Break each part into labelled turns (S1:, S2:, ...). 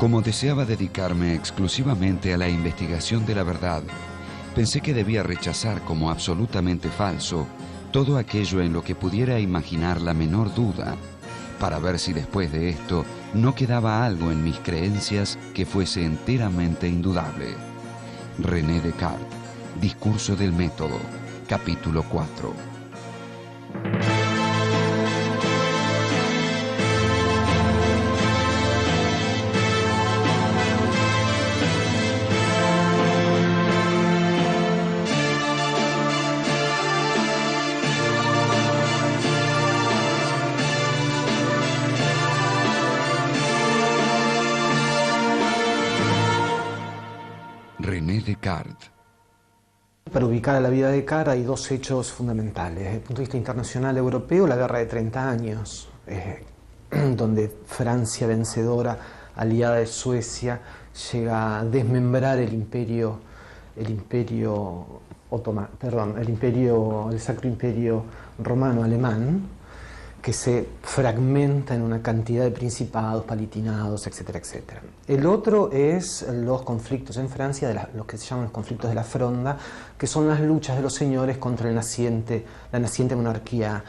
S1: Como deseaba dedicarme exclusivamente a la investigación de la verdad, pensé que debía rechazar como absolutamente falso todo aquello en lo que pudiera imaginar la menor duda, para ver si después de esto no quedaba algo en mis creencias que fuese enteramente indudable. René Descartes, Discurso del Método, capítulo 4. René Descartes.
S2: Para ubicar a la vida de Descartes hay dos hechos fundamentales. Desde el punto de vista internacional europeo, la Guerra de 30 años, donde Francia, vencedora, aliada de Suecia, llega a desmembrar el Sacro Imperio Romano Alemán, que se fragmenta en una cantidad de principados, palatinados, etcétera, etcétera. El otro es los conflictos en Francia, los que se llaman los conflictos de la Fronda, que son las luchas de los señores contra la naciente monarquía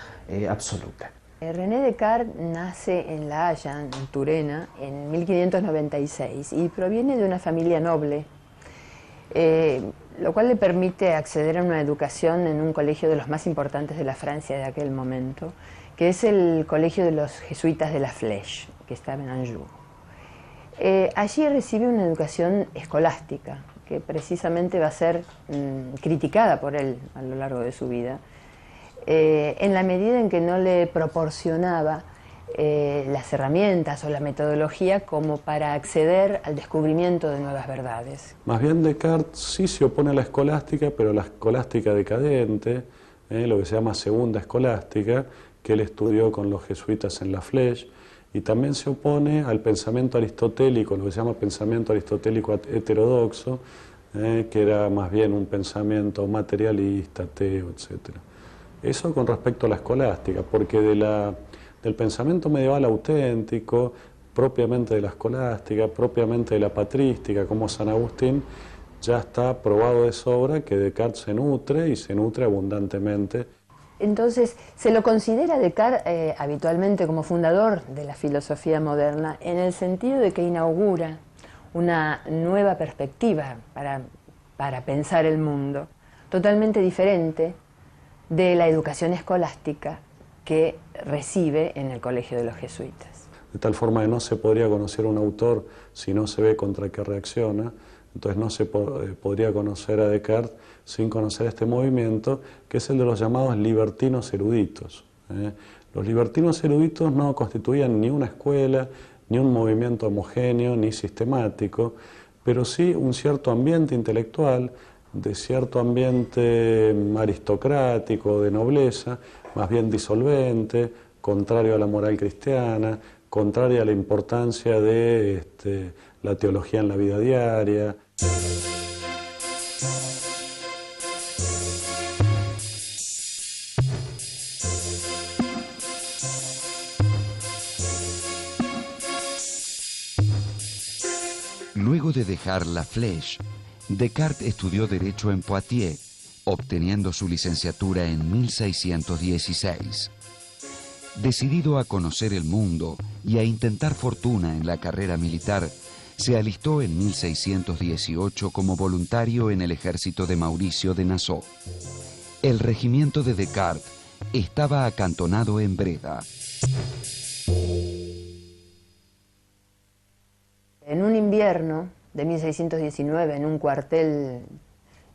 S2: absoluta.
S3: René Descartes nace en La Haya, en Turena, en 1596 y proviene de una familia noble, lo cual le permite acceder a una educación en un colegio de los más importantes de la Francia de aquel momento, que es el colegio de los jesuitas de la Flèche, que estaba en Anjou. Allí recibe una educación escolástica, que precisamente va a ser criticada por él a lo largo de su vida, en la medida en que no le proporcionaba las herramientas o la metodología como para acceder al descubrimiento de nuevas verdades.
S4: Más bien Descartes sí se opone a la escolástica, pero la escolástica decadente, lo que se llama segunda escolástica, que él estudió con los jesuitas en la Flèche, y también se opone al pensamiento aristotélico, lo que se llama pensamiento aristotélico heterodoxo, que era más bien un pensamiento materialista, ateo, etc. Eso con respecto a la escolástica, porque del pensamiento medieval auténtico, propiamente de la escolástica, propiamente de la patrística, como San Agustín, ya está probado de sobra que Descartes se nutre y se nutre abundantemente.
S3: Entonces, se lo considera Descartes habitualmente como fundador de la filosofía moderna, en el sentido de que inaugura una nueva perspectiva para pensar el mundo, totalmente diferente de la educación escolástica que recibe en el colegio de los jesuitas.
S4: De tal forma que no se podría conocer un autor si no se ve contra qué reacciona. Entonces no se podría conocer a Descartes sin conocer este movimiento, que es el de los llamados libertinos eruditos. Los libertinos eruditos no constituían ni una escuela, ni un movimiento homogéneo, ni sistemático, pero sí un cierto ambiente intelectual, de cierto ambiente aristocrático, de nobleza, más bien disolvente, contrario a la moral cristiana, contrario a la importancia de la teología en la vida diaria.
S1: Luego de dejar la Flèche, Descartes estudió Derecho en Poitiers, obteniendo su licenciatura en 1616. Decidido a conocer el mundo y a intentar fortuna en la carrera militar, se alistó en 1618 como voluntario en el ejército de Mauricio de Nassau. El regimiento de Descartes estaba acantonado en Breda.
S3: En un invierno de 1619, en un cuartel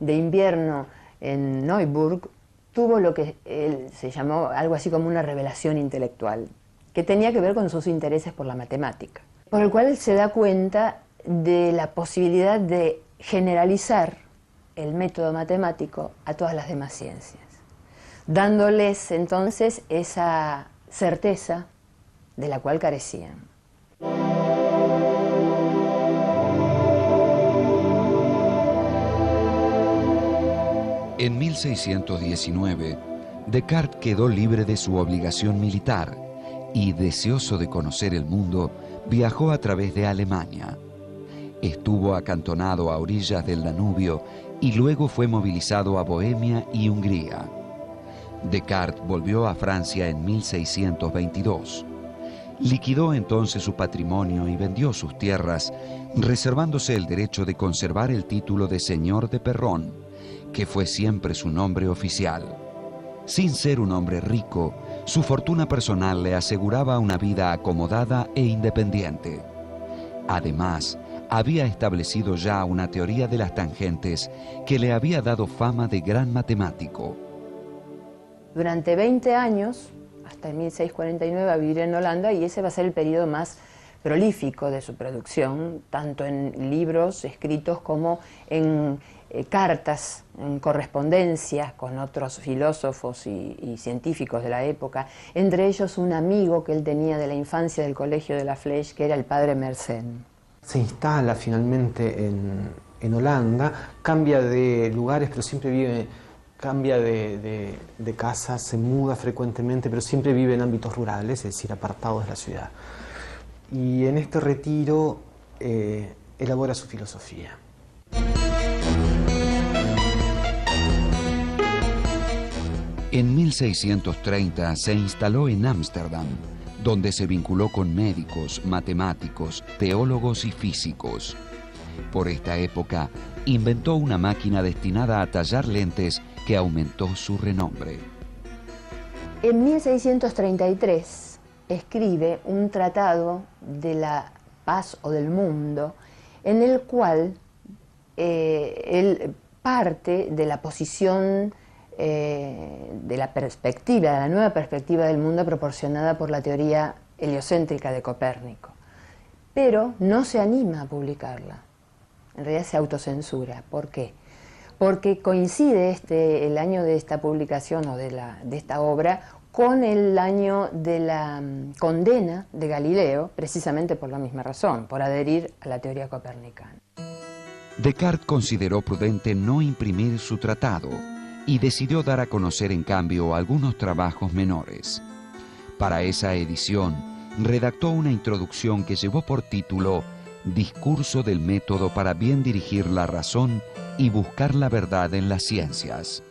S3: de invierno en Neuburg, tuvo lo que él se llamó algo así como una revelación intelectual, que tenía que ver con sus intereses por la matemática, por el cual él se da cuenta de la posibilidad de generalizar el método matemático a todas las demás ciencias, dándoles entonces esa certeza de la cual carecían.
S1: En 1619, Descartes quedó libre de su obligación militar y, deseoso de conocer el mundo, viajó a través de Alemania. Estuvo acantonado a orillas del Danubio y luego fue movilizado a Bohemia y Hungría. Descartes volvió a Francia en 1622. Liquidó entonces su patrimonio y vendió sus tierras, reservándose el derecho de conservar el título de señor de Perrón, que fue siempre su nombre oficial. Sin ser un hombre rico, su fortuna personal le aseguraba una vida acomodada e independiente. Además, había establecido ya una teoría de las tangentes que le había dado fama de gran matemático.
S3: Durante 20 años, hasta 1649, va a vivir en Holanda, y ese va a ser el periodo más prolífico de su producción, tanto en libros escritos como en cartas, en correspondencias con otros filósofos y científicos de la época, entre ellos un amigo que él tenía de la infancia del colegio de la Flèche, que era el padre Mersenne.
S2: Se instala finalmente en Holanda, cambia de lugares, pero siempre vive, cambia de casa, se muda frecuentemente, pero siempre vive en ámbitos rurales, es decir, apartados de la ciudad. Y en este retiro elabora su filosofía.
S1: En 1630 se instaló en Ámsterdam, donde se vinculó con médicos, matemáticos, teólogos y físicos. Por esta época, inventó una máquina destinada a tallar lentes que aumentó su renombre.
S3: En 1633 escribe un tratado de la paz o del mundo, en el cual él parte de la posición de la perspectiva, de la nueva perspectiva del mundo proporcionada por la teoría heliocéntrica de Copérnico. Pero no se anima a publicarla, en realidad se autocensura. ¿Por qué? Porque coincide el año de esta publicación o de esta obra con el año de la condena de Galileo, precisamente por la misma razón, por adherir a la teoría copernicana.
S1: Descartes consideró prudente no imprimir su tratado y decidió dar a conocer en cambio algunos trabajos menores. Para esa edición, redactó una introducción que llevó por título Discurso del método para bien dirigir la razón y buscar la verdad en las ciencias.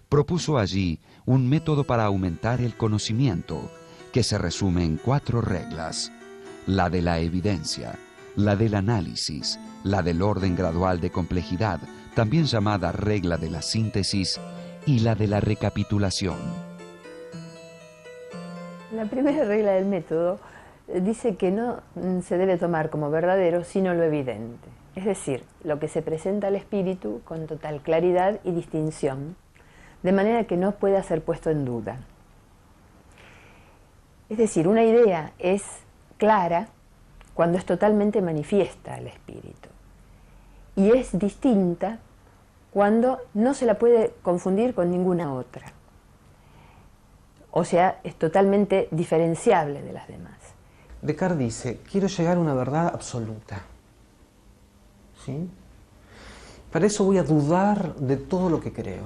S1: Propuso allí un método para aumentar el conocimiento, que se resume en 4 reglas: la de la evidencia, la del análisis, la del orden gradual de complejidad, también llamada regla de la síntesis, y la de la recapitulación.
S3: La primera regla del método dice que no se debe tomar como verdadero sino lo evidente, es decir, lo que se presenta al espíritu con total claridad y distinción, de manera que no pueda ser puesto en duda. Es decir, una idea es clara cuando es totalmente manifiesta al espíritu, y es distinta cuando no se la puede confundir con ninguna otra. O sea, es totalmente diferenciable de las demás.
S2: Descartes dice, quiero llegar a una verdad absoluta. ¿Sí? Para eso voy a dudar de todo lo que creo.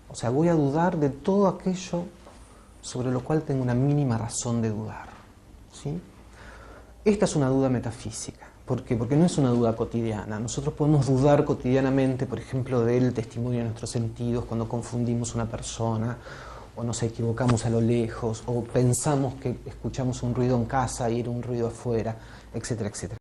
S2: O sea, voy a dudar de todo aquello sobre lo cual tengo una mínima razón de dudar. ¿Sí? Esta es una duda metafísica. ¿Por qué? Porque no es una duda cotidiana. Nosotros podemos dudar cotidianamente, por ejemplo, del testimonio de nuestros sentidos, cuando confundimos una persona, o nos equivocamos a lo lejos, o pensamos que escuchamos un ruido en casa y era un ruido afuera, etcétera, etcétera.